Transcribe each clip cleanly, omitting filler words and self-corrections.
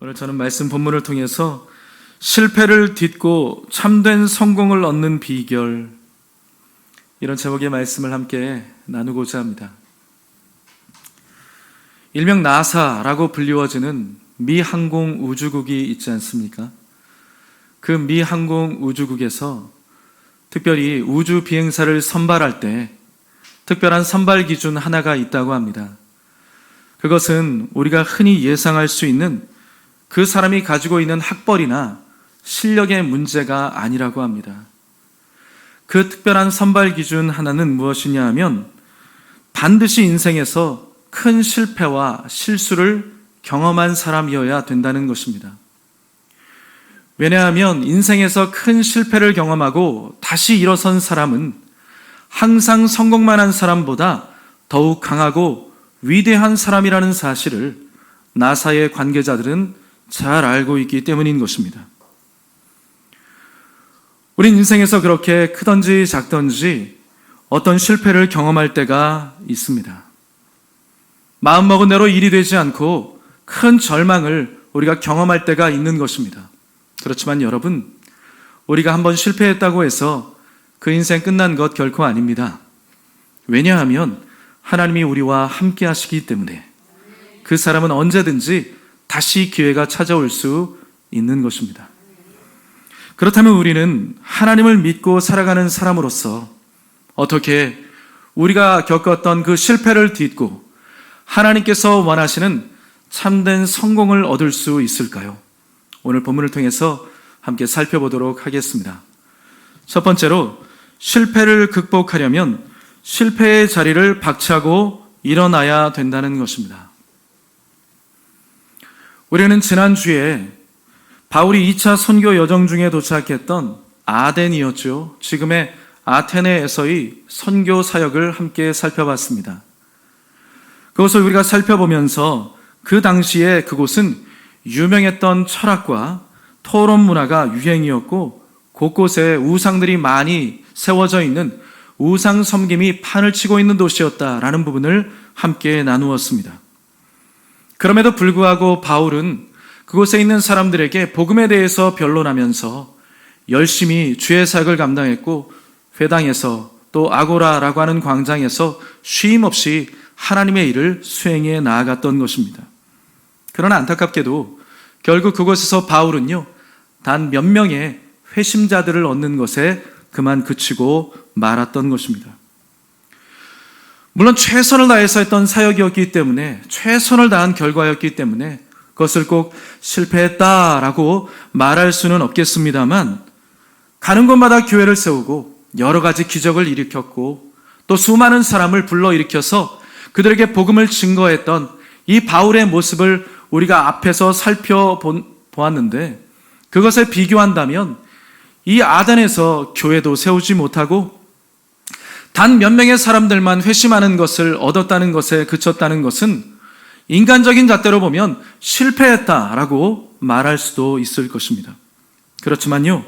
오늘 저는 말씀 본문을 통해서 실패를 딛고 참된 성공을 얻는 비결, 이런 제목의 말씀을 함께 나누고자 합니다. 일명 나사라고 불리워지는 미 항공 우주국이 있지 않습니까? 그 미 항공 우주국에서 특별히 우주 비행사를 선발할 때 특별한 선발 기준 하나가 있다고 합니다. 그것은 우리가 흔히 예상할 수 있는 그 사람이 가지고 있는 학벌이나 실력의 문제가 아니라고 합니다. 그 특별한 선발 기준 하나는 무엇이냐 하면 반드시 인생에서 큰 실패와 실수를 경험한 사람이어야 된다는 것입니다. 왜냐하면 인생에서 큰 실패를 경험하고 다시 일어선 사람은 항상 성공만 한 사람보다 더욱 강하고 위대한 사람이라는 사실을 나사의 관계자들은 잘 알고 있기 때문인 것입니다. 우린 인생에서 그렇게 크든지 작든지 어떤 실패를 경험할 때가 있습니다. 마음먹은 대로 일이 되지 않고 큰 절망을 우리가 경험할 때가 있는 것입니다. 그렇지만 여러분, 우리가 한번 실패했다고 해서 그 인생 끝난 것 결코 아닙니다. 왜냐하면 하나님이 우리와 함께 하시기 때문에 그 사람은 언제든지 다시 기회가 찾아올 수 있는 것입니다. 그렇다면 우리는 하나님을 믿고 살아가는 사람으로서 어떻게 우리가 겪었던 그 실패를 딛고 하나님께서 원하시는 참된 성공을 얻을 수 있을까요? 오늘 본문을 통해서 함께 살펴보도록 하겠습니다. 첫 번째로, 실패를 극복하려면 실패의 자리를 박차고 일어나야 된다는 것입니다. 우리는 지난주에 바울이 2차 선교 여정 중에 도착했던 아덴이었죠. 지금의 아테네에서의 선교 사역을 함께 살펴봤습니다. 그것을 우리가 살펴보면서 그 당시에 그곳은 유명했던 철학과 토론 문화가 유행이었고 곳곳에 우상들이 많이 세워져 있는 우상 섬김이 판을 치고 있는 도시였다라는 부분을 함께 나누었습니다. 그럼에도 불구하고 바울은 그곳에 있는 사람들에게 복음에 대해서 변론하면서 열심히 주의 사역을 감당했고 회당에서 또 아고라라고 하는 광장에서 쉼 없이 하나님의 일을 수행해 나아갔던 것입니다. 그러나 안타깝게도 결국 그곳에서 바울은요, 단 몇 명의 회심자들을 얻는 것에 그만 그치고 말았던 것입니다. 물론 최선을 다해서 했던 사역이었기 때문에, 최선을 다한 결과였기 때문에 그것을 꼭 실패했다라고 말할 수는 없겠습니다만, 가는 곳마다 교회를 세우고 여러 가지 기적을 일으켰고 또 수많은 사람을 불러일으켜서 그들에게 복음을 증거했던 이 바울의 모습을 우리가 앞에서 살펴보았는데, 그것에 비교한다면 이 아덴에서 교회도 세우지 못하고 단 몇 명의 사람들만 회심하는 것을 얻었다는 것에 그쳤다는 것은 인간적인 잣대로 보면 실패했다라고 말할 수도 있을 것입니다. 그렇지만요,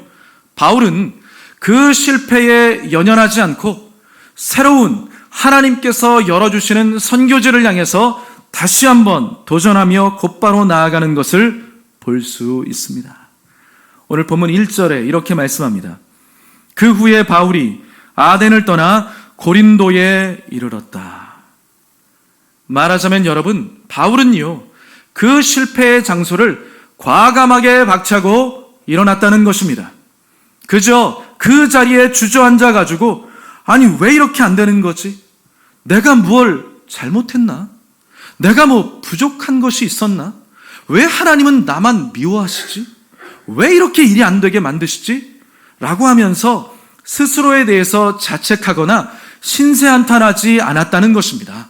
바울은 그 실패에 연연하지 않고 새로운 하나님께서 열어주시는 선교지를 향해서 다시 한번 도전하며 곧바로 나아가는 것을 볼 수 있습니다. 오늘 본문 1절에 이렇게 말씀합니다. 그 후에 바울이 아덴을 떠나 고린도에 이르렀다. 말하자면 여러분, 바울은요, 그 실패의 장소를 과감하게 박차고 일어났다는 것입니다. 그저 그 자리에 주저앉아 가지고, 아니 왜 이렇게 안 되는 거지? 내가 뭘 잘못했나? 내가 뭐 부족한 것이 있었나? 왜 하나님은 나만 미워하시지? 왜 이렇게 일이 안 되게 만드시지? 라고 하면서 스스로에 대해서 자책하거나 신세한탄하지 않았다는 것입니다.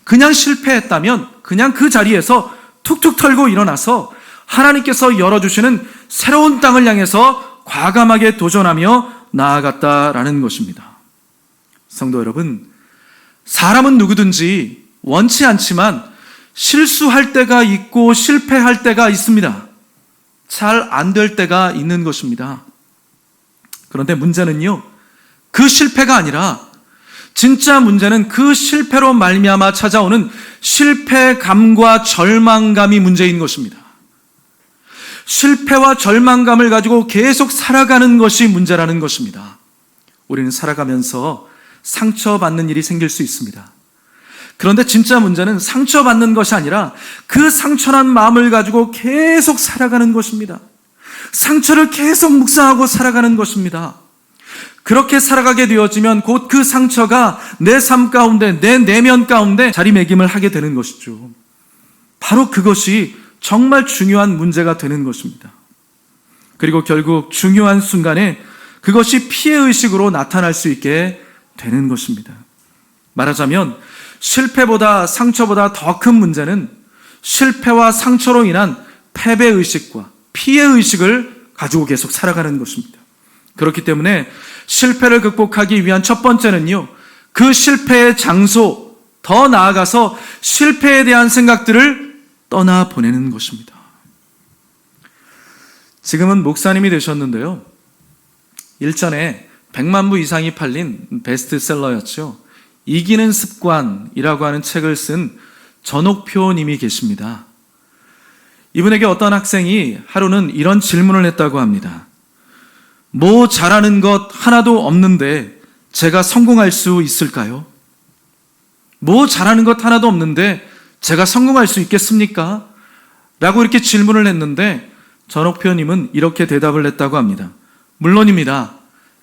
그냥 실패했다면 그냥 그 자리에서 툭툭 털고 일어나서 하나님께서 열어주시는 새로운 땅을 향해서 과감하게 도전하며 나아갔다라는 것입니다. 성도 여러분, 사람은 누구든지 원치 않지만 실수할 때가 있고 실패할 때가 있습니다. 잘 안 될 때가 있는 것입니다. 그런데 문제는요, 그 실패가 아니라 진짜 문제는 그 실패로 말미암아 찾아오는 실패감과 절망감이 문제인 것입니다. 실패와 절망감을 가지고 계속 살아가는 것이 문제라는 것입니다. 우리는 살아가면서 상처받는 일이 생길 수 있습니다. 그런데 진짜 문제는 상처받는 것이 아니라 그 상처난 마음을 가지고 계속 살아가는 것입니다. 상처를 계속 묵상하고 살아가는 것입니다. 그렇게 살아가게 되어지면 곧 그 상처가 내 삶 가운데, 내 내면 가운데 자리매김을 하게 되는 것이죠. 바로 그것이 정말 중요한 문제가 되는 것입니다. 그리고 결국 중요한 순간에 그것이 피해의식으로 나타날 수 있게 되는 것입니다. 말하자면 실패보다 상처보다 더 큰 문제는 실패와 상처로 인한 패배의식과 피해의식을 가지고 계속 살아가는 것입니다. 그렇기 때문에 실패를 극복하기 위한 첫 번째는요, 그 실패의 장소, 더 나아가서 실패에 대한 생각들을 떠나보내는 것입니다. 지금은 목사님이 되셨는데요, 일전에 100만 부 이상이 팔린 베스트셀러였죠. 이기는 습관이라고 하는 책을 쓴 전옥표 님이 계십니다. 이분에게 어떤 학생이 하루는 이런 질문을 했다고 합니다. 뭐 잘하는 것 하나도 없는데 제가 성공할 수 있을까요? 뭐 잘하는 것 하나도 없는데 제가 성공할 수 있겠습니까? 라고 이렇게 질문을 했는데 전옥표 님은 이렇게 대답을 했다고 합니다. 물론입니다.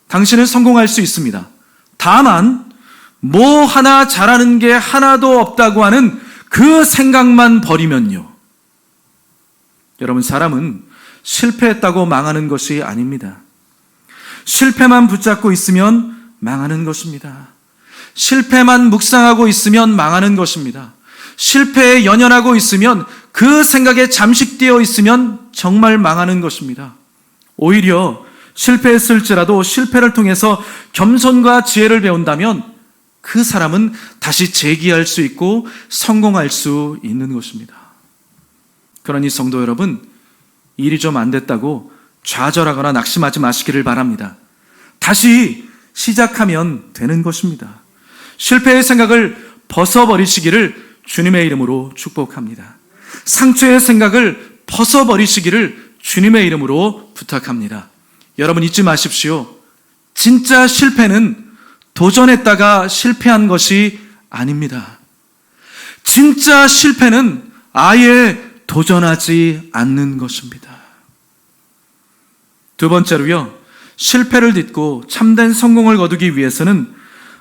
당신은 성공할 수 있습니다. 다만 뭐 하나 잘하는 게 하나도 없다고 하는 그 생각만 버리면요. 여러분, 사람은 실패했다고 망하는 것이 아닙니다. 실패만 붙잡고 있으면 망하는 것입니다. 실패만 묵상하고 있으면 망하는 것입니다. 실패에 연연하고 있으면, 그 생각에 잠식되어 있으면 정말 망하는 것입니다. 오히려 실패했을지라도 실패를 통해서 겸손과 지혜를 배운다면 그 사람은 다시 재기할 수 있고 성공할 수 있는 것입니다. 그러니 성도 여러분, 일이 좀 안 됐다고 좌절하거나 낙심하지 마시기를 바랍니다. 다시 시작하면 되는 것입니다. 실패의 생각을 벗어버리시기를 주님의 이름으로 축복합니다. 상처의 생각을 벗어버리시기를 주님의 이름으로 부탁합니다. 여러분, 잊지 마십시오. 진짜 실패는 도전했다가 실패한 것이 아닙니다. 진짜 실패는 아예 도전하지 않는 것입니다. 두 번째로요, 실패를 딛고 참된 성공을 거두기 위해서는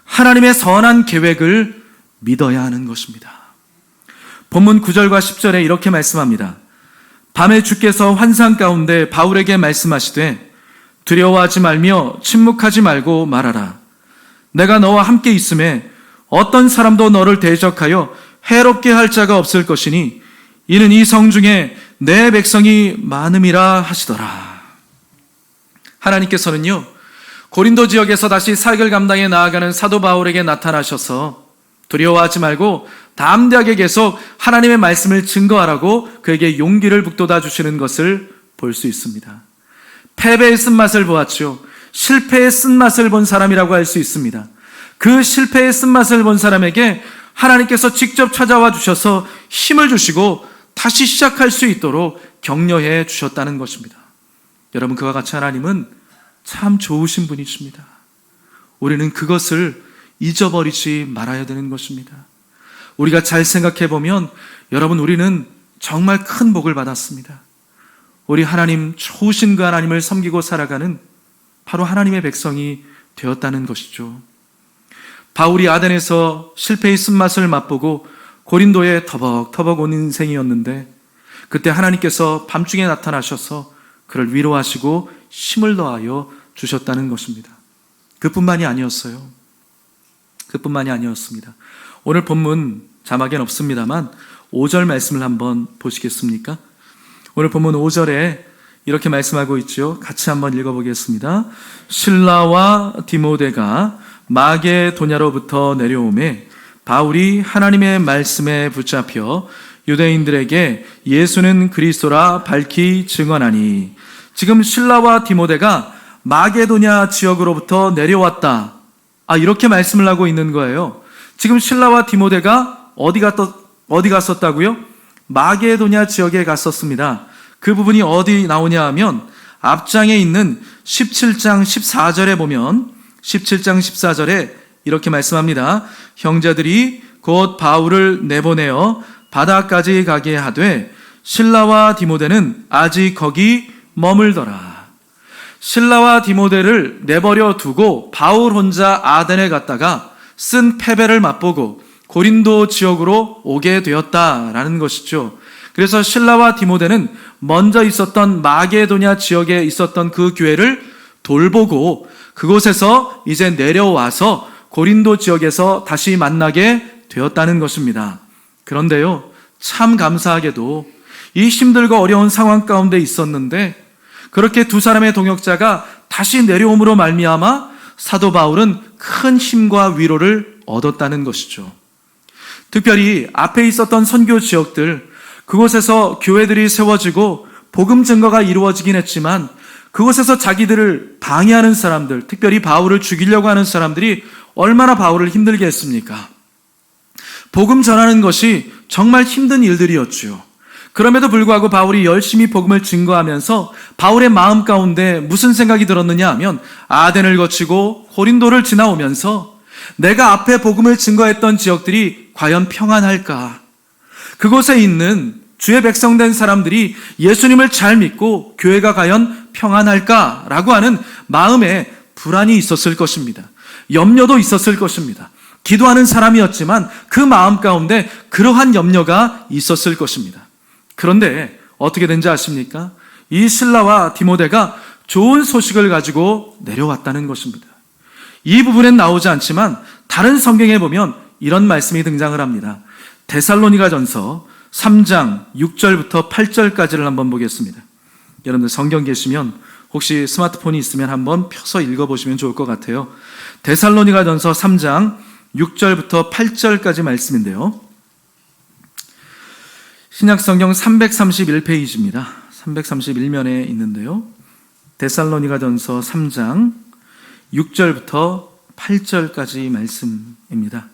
하나님의 선한 계획을 믿어야 하는 것입니다. 본문 9절과 10절에 이렇게 말씀합니다. 밤에 주께서 환상 가운데 바울에게 말씀하시되 두려워하지 말며 침묵하지 말고 말하라. 내가 너와 함께 있음에 어떤 사람도 너를 대적하여 해롭게 할 자가 없을 것이니 이는 이 성 중에 내 백성이 많음이라 하시더라. 하나님께서는요, 고린도 지역에서 다시 사역을 감당해 나아가는 사도 바울에게 나타나셔서 두려워하지 말고 담대하게 계속 하나님의 말씀을 증거하라고 그에게 용기를 북돋아 주시는 것을 볼 수 있습니다. 패배의 쓴맛을 보았죠. 실패의 쓴맛을 본 사람이라고 할 수 있습니다. 그 실패의 쓴맛을 본 사람에게 하나님께서 직접 찾아와 주셔서 힘을 주시고 다시 시작할 수 있도록 격려해 주셨다는 것입니다. 여러분, 그와 같이 하나님은 참 좋으신 분이십니다. 우리는 그것을 잊어버리지 말아야 되는 것입니다. 우리가 잘 생각해 보면 여러분, 우리는 정말 큰 복을 받았습니다. 우리 하나님, 좋으신 그 하나님을 섬기고 살아가는 바로 하나님의 백성이 되었다는 것이죠. 바울이 아덴에서 실패의 쓴맛을 맛보고 고린도에 터벅터벅 온 인생이었는데 그때 하나님께서 밤중에 나타나셔서 그를 위로하시고 힘을 더하여 주셨다는 것입니다. 그뿐만이 아니었어요. 그뿐만이 아니었습니다. 오늘 본문 자막엔 없습니다만 5절 말씀을 한번 보시겠습니까? 오늘 본문 5절에 이렇게 말씀하고 있죠. 같이 한번 읽어보겠습니다. 실라와 디모데가 마게도냐로부터 내려오매 바울이 하나님의 말씀에 붙잡혀 유대인들에게 예수는 그리스도라 밝히 증언하니. 지금 실라와 디모데가 마게도냐 지역으로부터 내려왔다, 이렇게 말씀을 하고 있는 거예요. 지금 실라와 디모데가 어디 갔었다고요? 마게도냐 지역에 갔었습니다. 그 부분이 어디 나오냐 하면 앞장에 있는 17장 14절에 보면 17장 14절에 이렇게 말씀합니다. 형제들이 곧 바울을 내보내어 바다까지 가게 하되 실라와 디모데는 아직 거기 머물더라. 실라와 디모데를 내버려 두고 바울 혼자 아덴에 갔다가 쓴 패배를 맛보고 고린도 지역으로 오게 되었다라는 것이죠. 그래서 실라와 디모데는 먼저 있었던 마게도냐 지역에 있었던 그 교회를 돌보고 그곳에서 이제 내려와서 고린도 지역에서 다시 만나게 되었다는 것입니다. 그런데요, 참 감사하게도 이 힘들고 어려운 상황 가운데 있었는데 그렇게 두 사람의 동역자가 다시 내려옴으로 말미암아 사도 바울은 큰 힘과 위로를 얻었다는 것이죠. 특별히 앞에 있었던 선교 지역들, 그곳에서 교회들이 세워지고 복음 증거가 이루어지긴 했지만 그곳에서 자기들을 방해하는 사람들, 특별히 바울을 죽이려고 하는 사람들이 얼마나 바울을 힘들게 했습니까? 복음 전하는 것이 정말 힘든 일들이었죠. 그럼에도 불구하고 바울이 열심히 복음을 증거하면서 바울의 마음 가운데 무슨 생각이 들었느냐 하면 아덴을 거치고 고린도를 지나오면서 내가 앞에 복음을 증거했던 지역들이 과연 평안할까? 그곳에 있는 주의 백성된 사람들이 예수님을 잘 믿고 교회가 과연 평안할까라고 하는 마음에 불안이 있었을 것입니다. 염려도 있었을 것입니다. 기도하는 사람이었지만 그 마음 가운데 그러한 염려가 있었을 것입니다. 그런데 어떻게 된지 아십니까? 이 실라와 디모데가 좋은 소식을 가지고 내려왔다는 것입니다. 이 부분엔 나오지 않지만 다른 성경에 보면 이런 말씀이 등장을 합니다. 데살로니가전서 3장 6절부터 8절까지를 한번 보겠습니다. 여러분들 성경 계시면 혹시 스마트폰이 있으면 한번 펴서 읽어보시면 좋을 것 같아요. 데살로니가전서 3장 6절부터 8절까지 말씀인데요. 신약성경 331페이지입니다. 331면에 있는데요. 데살로니가전서 3장 6절부터 8절까지 말씀입니다.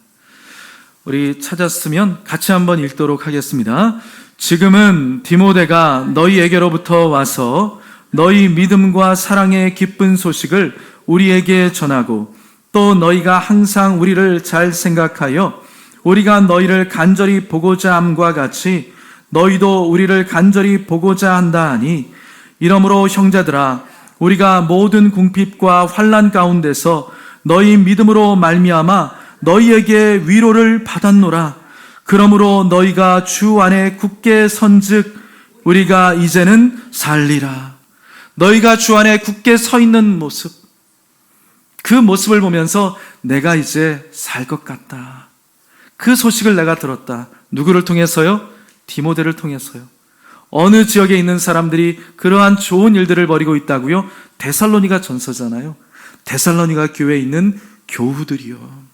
우리 찾았으면 같이 한번 읽도록 하겠습니다. 지금은 디모데가 너희에게로부터 와서 너희 믿음과 사랑의 기쁜 소식을 우리에게 전하고 또 너희가 항상 우리를 잘 생각하여 우리가 너희를 간절히 보고자 함과 같이 너희도 우리를 간절히 보고자 한다 하니 이러므로 형제들아 우리가 모든 궁핍과 환난 가운데서 너희 믿음으로 말미암아 너희에게 위로를 받았노라. 그러므로 너희가 주 안에 굳게 선즉 우리가 이제는 살리라. 너희가 주 안에 굳게 서 있는 모습, 그 모습을 보면서 내가 이제 살 것 같다. 그 소식을 내가 들었다. 누구를 통해서요? 디모데를 통해서요. 어느 지역에 있는 사람들이 그러한 좋은 일들을 벌이고 있다고요? 데살로니가 전서잖아요. 데살로니가 교회에 있는 교우들이요.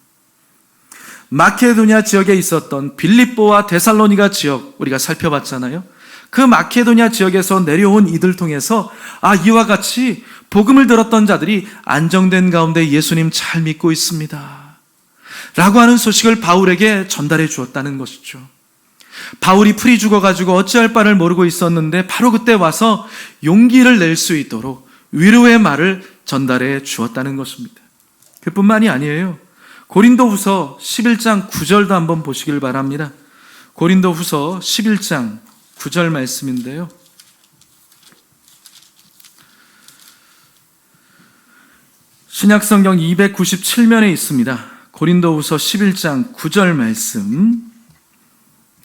마케도냐 지역에 있었던 빌립보와 데살로니가 지역 우리가 살펴봤잖아요. 그 마케도냐 지역에서 내려온 이들 통해서 이와 같이 복음을 들었던 자들이 안정된 가운데 예수님 잘 믿고 있습니다 라고 하는 소식을 바울에게 전달해 주었다는 것이죠. 바울이 풀이 죽어가지고 어찌할 바를 모르고 있었는데 바로 그때 와서 용기를 낼 수 있도록 위로의 말을 전달해 주었다는 것입니다. 그뿐만이 아니에요. 고린도후서 11장 9절도 한번 보시길 바랍니다. 고린도후서 11장 9절 말씀인데요. 신약성경 297면에 있습니다. 고린도후서 11장 9절 말씀.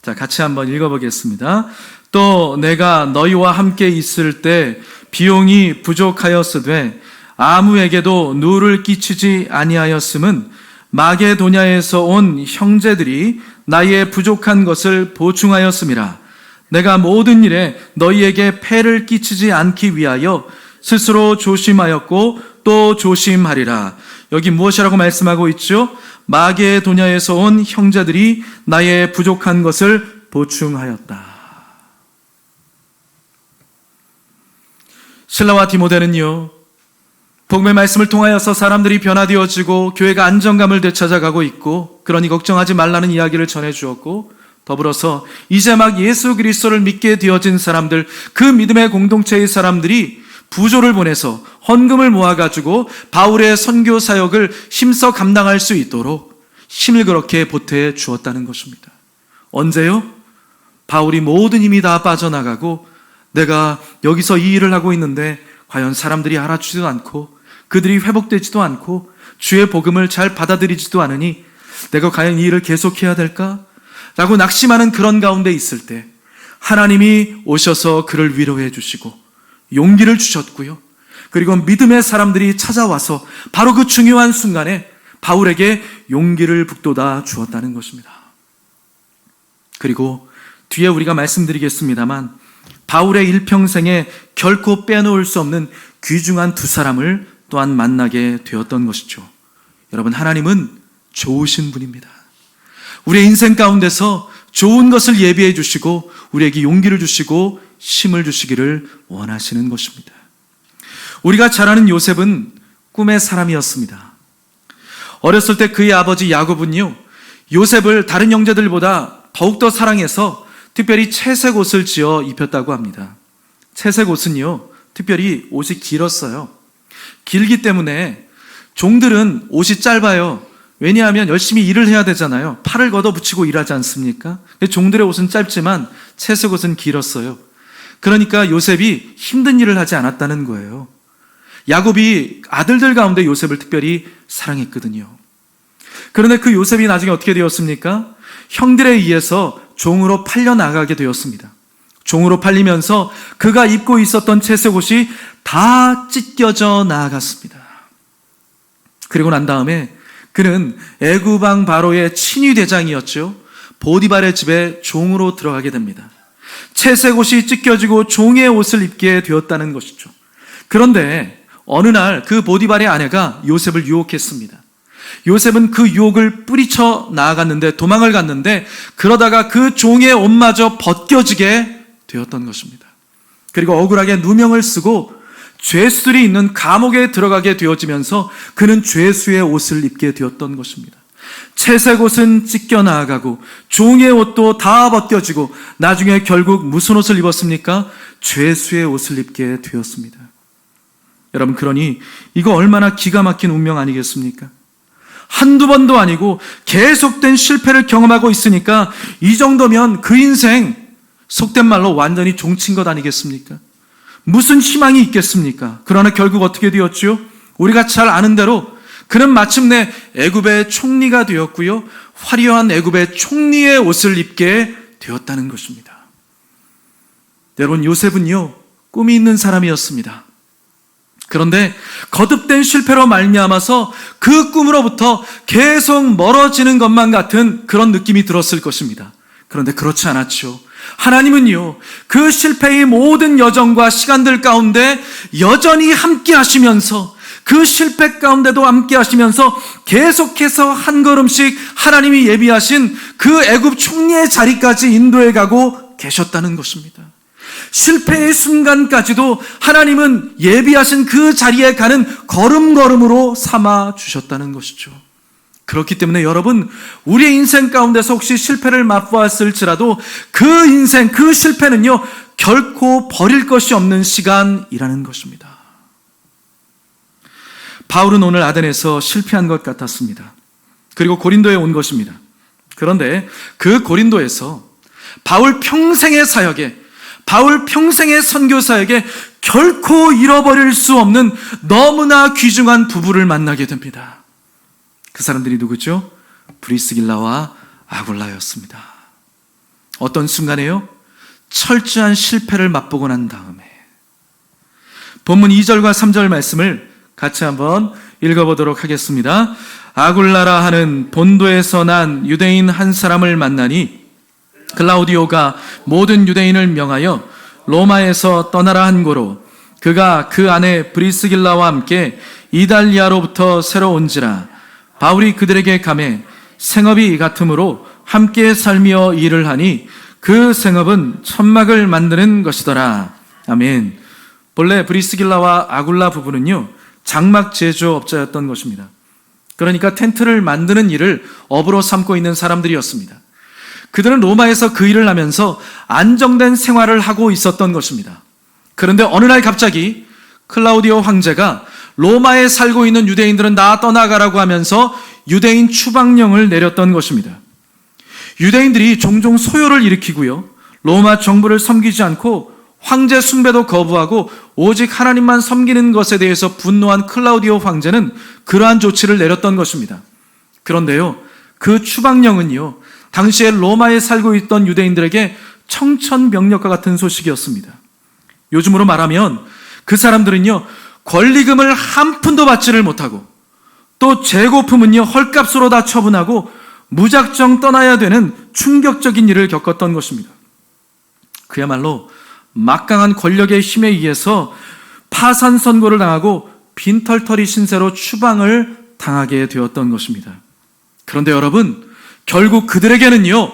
자, 같이 한번 읽어보겠습니다. 또 내가 너희와 함께 있을 때 비용이 부족하였으되 아무에게도 누를 끼치지 아니하였음은 마게도냐에서 온 형제들이 나의 부족한 것을 보충하였음이라. 내가 모든 일에 너희에게 폐를 끼치지 않기 위하여 스스로 조심하였고 또 조심하리라. 여기 무엇이라고 말씀하고 있죠? 마게도냐에서 온 형제들이 나의 부족한 것을 보충하였다. 실라와 디모데는요, 복음의 말씀을 통하여서 사람들이 변화되어지고 교회가 안정감을 되찾아가고 있고, 그러니 걱정하지 말라는 이야기를 전해주었고, 더불어서 이제 막 예수 그리스도를 믿게 되어진 사람들, 그 믿음의 공동체의 사람들이 부조를 보내서 헌금을 모아가지고 바울의 선교 사역을 힘써 감당할 수 있도록 힘을 그렇게 보태 주었다는 것입니다. 언제요? 바울이 모든 힘이 다 빠져나가고 내가 여기서 이 일을 하고 있는데 과연 사람들이 알아주지도 않고 그들이 회복되지도 않고 주의 복음을 잘 받아들이지도 않으니 내가 과연 이 일을 계속해야 될까? 라고 낙심하는 그런 가운데 있을 때 하나님이 오셔서 그를 위로해 주시고 용기를 주셨고요. 그리고 믿음의 사람들이 찾아와서 바로 그 중요한 순간에 바울에게 용기를 북돋아 주었다는 것입니다. 그리고 뒤에 우리가 말씀드리겠습니다만 바울의 일평생에 결코 빼놓을 수 없는 귀중한 두 사람을 또한 만나게 되었던 것이죠. 여러분, 하나님은 좋으신 분입니다. 우리의 인생 가운데서 좋은 것을 예비해 주시고 우리에게 용기를 주시고 힘을 주시기를 원하시는 것입니다. 우리가 잘 아는 요셉은 꿈의 사람이었습니다. 어렸을 때 그의 아버지 야곱은요, 요셉을 다른 형제들보다 더욱더 사랑해서 특별히 채색 옷을 지어 입혔다고 합니다. 채색 옷은요, 특별히 옷이 길었어요. 길기 때문에 종들은 옷이 짧아요. 왜냐하면 열심히 일을 해야 되잖아요. 팔을 걷어붙이고 일하지 않습니까? 종들의 옷은 짧지만 채색 옷은 길었어요. 그러니까 요셉이 힘든 일을 하지 않았다는 거예요. 야곱이 아들들 가운데 요셉을 특별히 사랑했거든요. 그런데 그 요셉이 나중에 어떻게 되었습니까? 형들에 의해서 종으로 팔려나가게 되었습니다. 종으로 팔리면서 그가 입고 있었던 채색 옷이 다 찢겨져 나아갔습니다. 그리고 난 다음에 그는 애굽 왕 바로의 친위 대장이었죠. 보디발의 집에 종으로 들어가게 됩니다. 채색 옷이 찢겨지고 종의 옷을 입게 되었다는 것이죠. 그런데 어느 날 그 보디발의 아내가 요셉을 유혹했습니다. 요셉은 그 유혹을 뿌리쳐 나아갔는데, 도망을 갔는데, 그러다가 그 종의 옷마저 벗겨지게 되었던 것입니다. 그리고 억울하게 누명을 쓰고 죄수들이 있는 감옥에 들어가게 되어지면서 그는 죄수의 옷을 입게 되었던 것입니다. 채색 옷은 찢겨 나아가고 종의 옷도 다 벗겨지고 나중에 결국 무슨 옷을 입었습니까? 죄수의 옷을 입게 되었습니다. 여러분, 그러니 이거 얼마나 기가 막힌 운명 아니겠습니까? 한두 번도 아니고 계속된 실패를 경험하고 있으니까 이 정도면 그 인생 속된 말로 완전히 종친 것 아니겠습니까? 무슨 희망이 있겠습니까? 그러나 결국 어떻게 되었죠? 우리가 잘 아는 대로 그는 마침내 애굽의 총리가 되었고요, 화려한 애굽의 총리의 옷을 입게 되었다는 것입니다. 여러분, 요셉은요, 꿈이 있는 사람이었습니다. 그런데 거듭된 실패로 말미암아서 그 꿈으로부터 계속 멀어지는 것만 같은 그런 느낌이 들었을 것입니다. 그런데 그렇지 않았죠. 하나님은요, 그 실패의 모든 여정과 시간들 가운데 여전히 함께 하시면서, 그 실패 가운데도 함께 하시면서 계속해서 한 걸음씩 하나님이 예비하신 그 애굽 총리의 자리까지 인도해 가고 계셨다는 것입니다. 실패의 순간까지도 하나님은 예비하신 그 자리에 가는 걸음걸음으로 삼아 주셨다는 것이죠. 그렇기 때문에 여러분, 우리의 인생 가운데서 혹시 실패를 맛보았을지라도 그 인생, 그 실패는요, 결코 버릴 것이 없는 시간이라는 것입니다. 바울은 오늘 아덴에서 실패한 것 같았습니다. 그리고 고린도에 온 것입니다. 그런데 그 고린도에서 바울 평생의 사역에, 바울 평생의 선교 사역에 결코 잃어버릴 수 없는 너무나 귀중한 부부를 만나게 됩니다. 그 사람들이 누구죠? 브리스길라와 아굴라였습니다. 어떤 순간에요? 철저한 실패를 맛보고 난 다음에. 본문 2절과 3절 말씀을 같이 한번 읽어보도록 하겠습니다. 아굴라라 하는 본도에서 난 유대인 한 사람을 만나니 글라우디오가 모든 유대인을 명하여 로마에서 떠나라 한 고로 그가 그 아내 브리스길라와 함께 이달리아로부터 새로 온지라. 바울이 그들에게 가매 생업이 같으므로 함께 살며 일을 하니 그 생업은 천막을 만드는 것이더라. 아멘. 본래 브리스길라와 아굴라 부부는요, 장막 제조업자였던 것입니다. 그러니까 텐트를 만드는 일을 업으로 삼고 있는 사람들이었습니다. 그들은 로마에서 그 일을 하면서 안정된 생활을 하고 있었던 것입니다. 그런데 어느 날 갑자기 클라우디오 황제가 로마에 살고 있는 유대인들은 다 떠나가라고 하면서 유대인 추방령을 내렸던 것입니다. 유대인들이 종종 소요를 일으키고요, 로마 정부를 섬기지 않고 황제 숭배도 거부하고 오직 하나님만 섬기는 것에 대해서 분노한 클라우디오 황제는 그러한 조치를 내렸던 것입니다. 그런데요, 그 추방령은요, 당시에 로마에 살고 있던 유대인들에게 청천벽력과 같은 소식이었습니다. 요즘으로 말하면 그 사람들은요, 권리금을 한 푼도 받지를 못하고 또 재고품은요, 헐값으로 다 처분하고 무작정 떠나야 되는 충격적인 일을 겪었던 것입니다. 그야말로 막강한 권력의 힘에 의해서 파산 선고를 당하고 빈털터리 신세로 추방을 당하게 되었던 것입니다. 그런데 여러분, 결국 그들에게는요,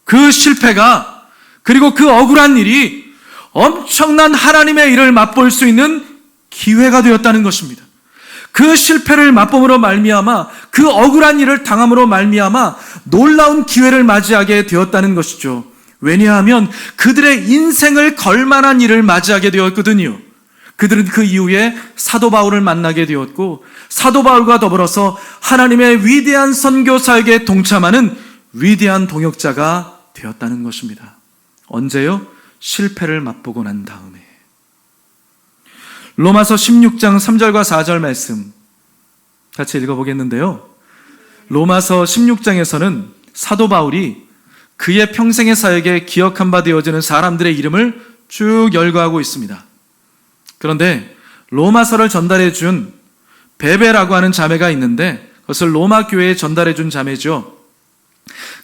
그 실패가, 그리고 그 억울한 일이 엄청난 하나님의 일을 맛볼 수 있는 기회가 되었다는 것입니다. 그 실패를 맛봄으로 말미암아, 그 억울한 일을 당함으로 말미암아 놀라운 기회를 맞이하게 되었다는 것이죠. 왜냐하면 그들의 인생을 걸만한 일을 맞이하게 되었거든요. 그들은 그 이후에 사도 바울을 만나게 되었고, 사도 바울과 더불어서 하나님의 위대한 선교 사역에 동참하는 위대한 동역자가 되었다는 것입니다. 언제요? 실패를 맛보고 난 다음에. 로마서 16장 3절과 4절 말씀 같이 읽어보겠는데요, 로마서 16장에서는 사도 바울이 그의 평생의 사역에 기억한 바 되어지는 사람들의 이름을 쭉 열거하고 있습니다. 그런데 로마서를 전달해 준 베베라고 하는 자매가 있는데, 그것을 로마 교회에 전달해 준 자매죠.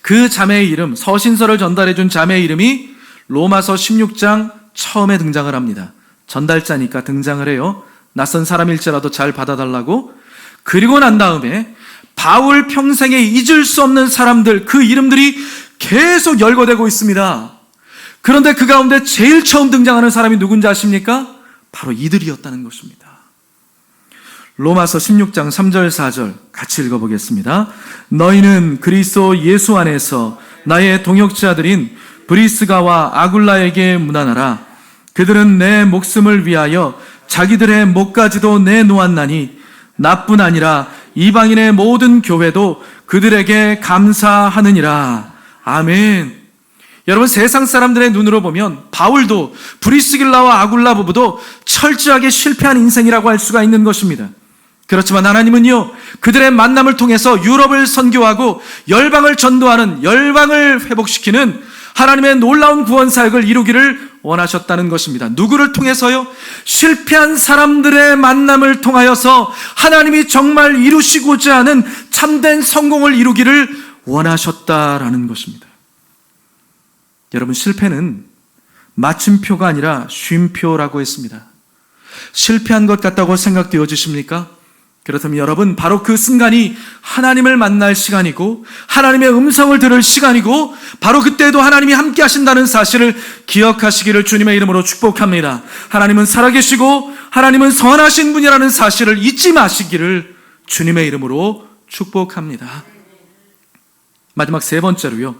그 자매의 이름, 서신서를 전달해 준 자매의 이름이 로마서 16장 처음에 등장을 합니다. 전달자니까 등장을 해요. 낯선 사람일지라도 잘 받아달라고. 그리고 난 다음에 바울 평생에 잊을 수 없는 사람들, 그 이름들이 계속 열거되고 있습니다. 그런데 그 가운데 제일 처음 등장하는 사람이 누군지 아십니까? 바로 이들이었다는 것입니다. 로마서 16장 3절 4절 같이 읽어보겠습니다. 너희는 그리스도 예수 안에서 나의 동역자들인 브리스가와 아굴라에게 문안하라. 그들은 내 목숨을 위하여 자기들의 목까지도 내놓았나니 나뿐 아니라 이방인의 모든 교회도 그들에게 감사하느니라. 아멘. 여러분, 세상 사람들의 눈으로 보면 바울도 브리스길라와 아굴라 부부도 철저하게 실패한 인생이라고 할 수가 있는 것입니다. 그렇지만 하나님은요, 그들의 만남을 통해서 유럽을 선교하고 열방을 전도하는, 열방을 회복시키는 하나님의 놀라운 구원 사역을 이루기를 원하셨다는 것입니다. 누구를 통해서요? 실패한 사람들의 만남을 통하여서 하나님이 정말 이루시고자 하는 참된 성공을 이루기를 원하셨다라는 것입니다. 여러분, 실패는 마침표가 아니라 쉼표라고 했습니다. 실패한 것 같다고 생각되어지십니까? 그렇다면 여러분, 바로 그 순간이 하나님을 만날 시간이고 하나님의 음성을 들을 시간이고, 바로 그때도 하나님이 함께 하신다는 사실을 기억하시기를 주님의 이름으로 축복합니다. 하나님은 살아계시고 하나님은 선하신 분이라는 사실을 잊지 마시기를 주님의 이름으로 축복합니다. 마지막 세 번째로요,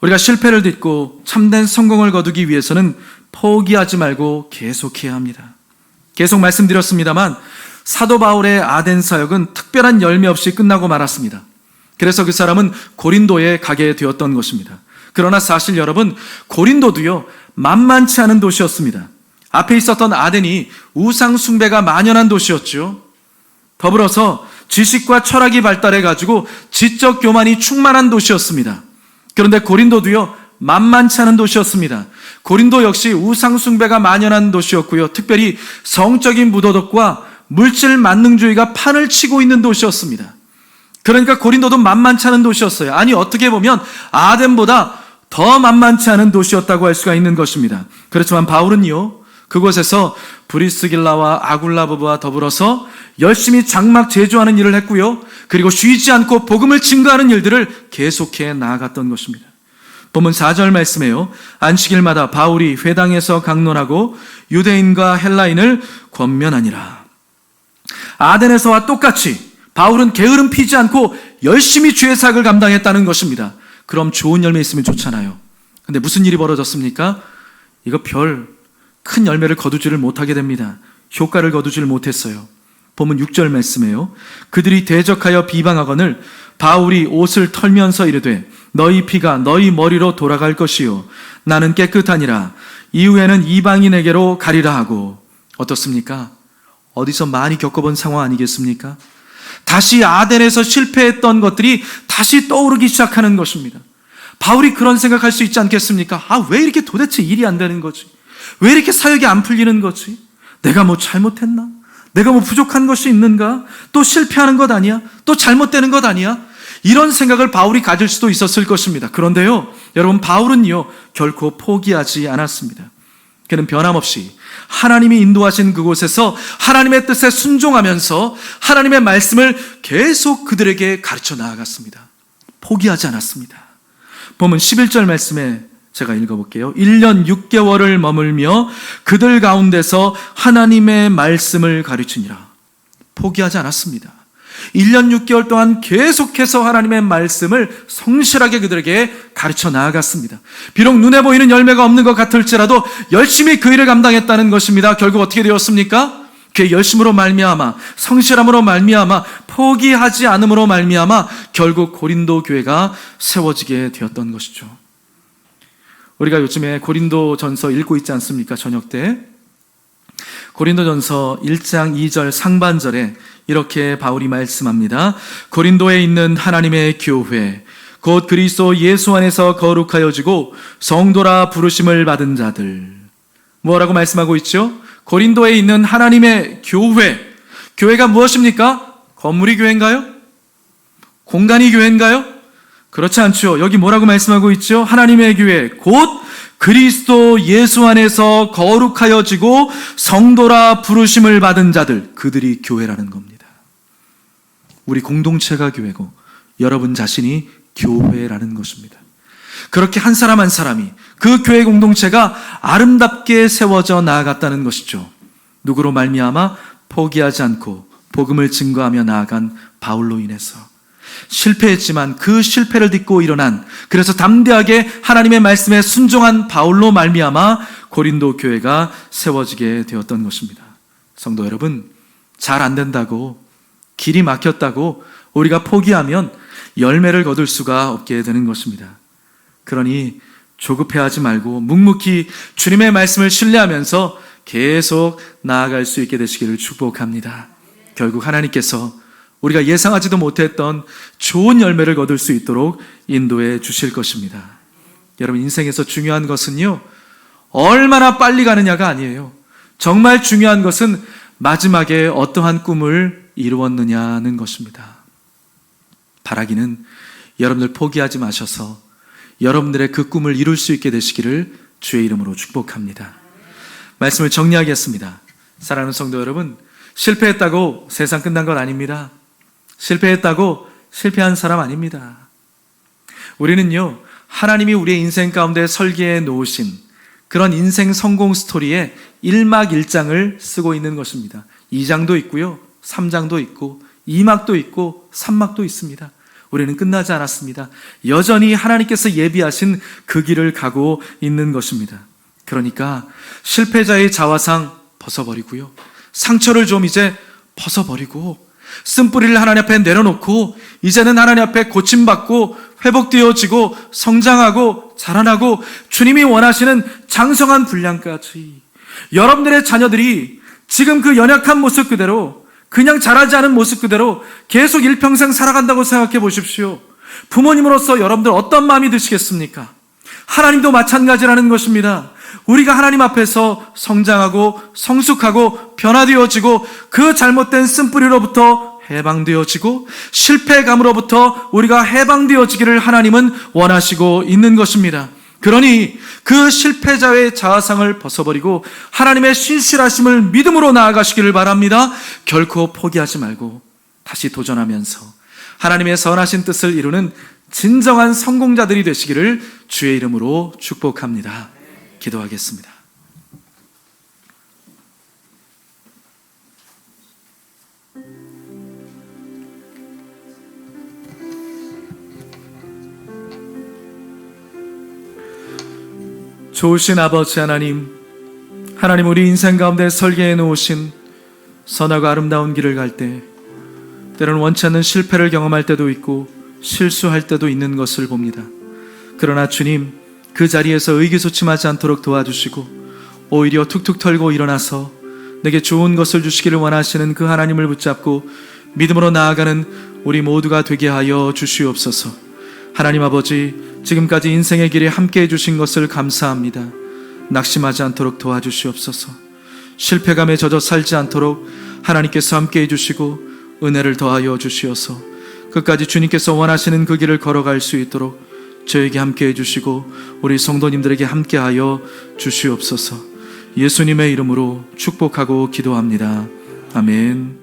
우리가 실패를 딛고 참된 성공을 거두기 위해서는 포기하지 말고 계속해야 합니다. 계속 말씀드렸습니다만 사도 바울의 아덴 사역은 특별한 열매 없이 끝나고 말았습니다. 그래서 그 사람은 고린도에 가게 되었던 것입니다. 그러나 사실 여러분, 고린도도요, 만만치 않은 도시였습니다. 앞에 있었던 아덴이 우상 숭배가 만연한 도시였죠. 더불어서 지식과 철학이 발달해가지고 지적 교만이 충만한 도시였습니다. 그런데 고린도도요, 만만치 않은 도시였습니다. 고린도 역시 우상 숭배가 만연한 도시였고요, 특별히 성적인 무도덕과 물질 만능주의가 판을 치고 있는 도시였습니다. 그러니까 고린도도 만만치 않은 도시였어요. 아니, 어떻게 보면 아덴보다 더 만만치 않은 도시였다고 할 수가 있는 것입니다. 그렇지만 바울은요, 그곳에서 브리스길라와 아굴라 부부와 더불어서 열심히 장막 제조하는 일을 했고요, 그리고 쉬지 않고 복음을 증거하는 일들을 계속해 나아갔던 것입니다. 본문 4절 말씀에요, 안식일마다 바울이 회당에서 강론하고 유대인과 헬라인을 권면하니라. 아덴에서와 똑같이 바울은 게으름 피지 않고 열심히 주의 사역을 감당했다는 것입니다. 그럼 좋은 열매 있으면 좋잖아요. 근데 무슨 일이 벌어졌습니까? 이거 별 큰 열매를 거두지를 못하게 됩니다. 효과를 거두지를 못했어요. 보면 6절 말씀이에요. 그들이 대적하여 비방하거늘 바울이 옷을 털면서 이르되 너희 피가 너희 머리로 돌아갈 것이요 나는 깨끗하니라. 이후에는 이방인에게로 가리라 하고. 어떻습니까? 어디서 많이 겪어본 상황 아니겠습니까? 다시 아덴에서 실패했던 것들이 다시 떠오르기 시작하는 것입니다. 바울이 그런 생각할 수 있지 않겠습니까? 왜 이렇게 도대체 일이 안 되는 거지? 왜 이렇게 사역이 안 풀리는 거지? 내가 뭐 잘못했나? 내가 뭐 부족한 것이 있는가? 또 실패하는 것 아니야? 또 잘못되는 것 아니야? 이런 생각을 바울이 가질 수도 있었을 것입니다. 그런데요, 여러분, 바울은요, 결코 포기하지 않았습니다. 그는 변함없이 하나님이 인도하신 그곳에서 하나님의 뜻에 순종하면서 하나님의 말씀을 계속 그들에게 가르쳐 나아갔습니다. 포기하지 않았습니다. 보면 11절 말씀에 제가 읽어볼게요. 1년 6개월을 머물며 그들 가운데서 하나님의 말씀을 가르치니라. 포기하지 않았습니다. 1년 6개월 동안 계속해서 하나님의 말씀을 성실하게 그들에게 가르쳐 나아갔습니다. 비록 눈에 보이는 열매가 없는 것 같을지라도 열심히 그 일을 감당했다는 것입니다. 결국 어떻게 되었습니까? 그의 열심으로 말미암아, 성실함으로 말미암아, 포기하지 않음으로 말미암아 결국 고린도 교회가 세워지게 되었던 것이죠. 우리가 요즘에 고린도전서 읽고 있지 않습니까? 저녁 때 고린도전서 1장 2절 상반절에 이렇게 바울이 말씀합니다. 고린도에 있는 하나님의 교회 곧 그리스도 예수 안에서 거룩하여지고 성도라 부르심을 받은 자들. 뭐라고 말씀하고 있죠? 고린도에 있는 하나님의 교회. 교회가 무엇입니까? 건물이 교회인가요? 공간이 교회인가요? 그렇지 않죠. 여기 뭐라고 말씀하고 있죠? 하나님의 교회 곧 그리스도 예수 안에서 거룩하여지고 성도라 부르심을 받은 자들, 그들이 교회라는 겁니다. 우리 공동체가 교회고 여러분 자신이 교회라는 것입니다. 그렇게 한 사람 한 사람이 그 교회 공동체가 아름답게 세워져 나아갔다는 것이죠. 누구로 말미암아? 포기하지 않고 복음을 증거하며 나아간 바울로 인해서. 실패했지만 그 실패를 딛고 일어난, 그래서 담대하게 하나님의 말씀에 순종한 바울로 말미암아 고린도 교회가 세워지게 되었던 것입니다. 성도 여러분, 잘 안 된다고, 길이 막혔다고 우리가 포기하면 열매를 거둘 수가 없게 되는 것입니다. 그러니 조급해하지 말고 묵묵히 주님의 말씀을 신뢰하면서 계속 나아갈 수 있게 되시기를 축복합니다. 결국 하나님께서 우리가 예상하지도 못했던 좋은 열매를 거둘 수 있도록 인도해 주실 것입니다. 여러분, 인생에서 중요한 것은요, 얼마나 빨리 가느냐가 아니에요. 정말 중요한 것은 마지막에 어떠한 꿈을 이루었느냐는 것입니다. 바라기는 여러분들 포기하지 마셔서 여러분들의 그 꿈을 이룰 수 있게 되시기를 주의 이름으로 축복합니다. 말씀을 정리하겠습니다. 사랑하는 성도 여러분, 실패했다고 세상 끝난 건 아닙니다. 실패했다고 실패한 사람 아닙니다. 우리는요, 하나님이 우리의 인생 가운데 설계해 놓으신 그런 인생 성공 스토리의 1막 1장을 쓰고 있는 것입니다. 2장도 있고요, 3장도 있고 2막도 있고 3막도 있습니다. 우리는 끝나지 않았습니다. 여전히 하나님께서 예비하신 그 길을 가고 있는 것입니다. 그러니까 실패자의 자화상 벗어버리고요, 상처를 좀 이제 벗어버리고 쓴뿌리를 하나님 앞에 내려놓고 이제는 하나님 앞에 고침받고 회복되어지고 성장하고 자라나고 주님이 원하시는 장성한 분량까지, 여러분들의 자녀들이 지금 그 연약한 모습 그대로, 그냥 자라지 않은 모습 그대로 계속 일평생 살아간다고 생각해 보십시오. 부모님으로서 여러분들 어떤 마음이 드시겠습니까? 하나님도 마찬가지라는 것입니다. 우리가 하나님 앞에서 성장하고 성숙하고 변화되어지고 그 잘못된 쓴뿌리로부터 해방되어지고 실패감으로부터 우리가 해방되어지기를 하나님은 원하시고 있는 것입니다. 그러니 그 실패자의 자아상을 벗어버리고 하나님의 신실하심을 믿음으로 나아가시기를 바랍니다. 결코 포기하지 말고 다시 도전하면서 하나님의 선하신 뜻을 이루는 진정한 성공자들이 되시기를 주의 이름으로 축복합니다. 기도하겠습니다. 좋으신 아버지 하나님, 하나님 우리 인생 가운데 설계해 놓으신 선하고 아름다운 길을 갈 때 때로는 원치 않는 실패를 경험할 때도 있고 실수할 때도 있는 것을 봅니다. 그러나 주님, 그 자리에서 의기소침하지 않도록 도와주시고 오히려 툭툭 털고 일어나서 내게 좋은 것을 주시기를 원하시는 그 하나님을 붙잡고 믿음으로 나아가는 우리 모두가 되게 하여 주시옵소서. 하나님 아버지, 지금까지 인생의 길에 함께해 주신 것을 감사합니다. 낙심하지 않도록 도와주시옵소서. 실패감에 젖어 살지 않도록 하나님께서 함께해 주시고 은혜를 더하여 주시어서 끝까지 주님께서 원하시는 그 길을 걸어갈 수 있도록 저에게 함께해 주시고 우리 성도님들에게 함께하여 주시옵소서. 예수님의 이름으로 축복하고 기도합니다. 아멘.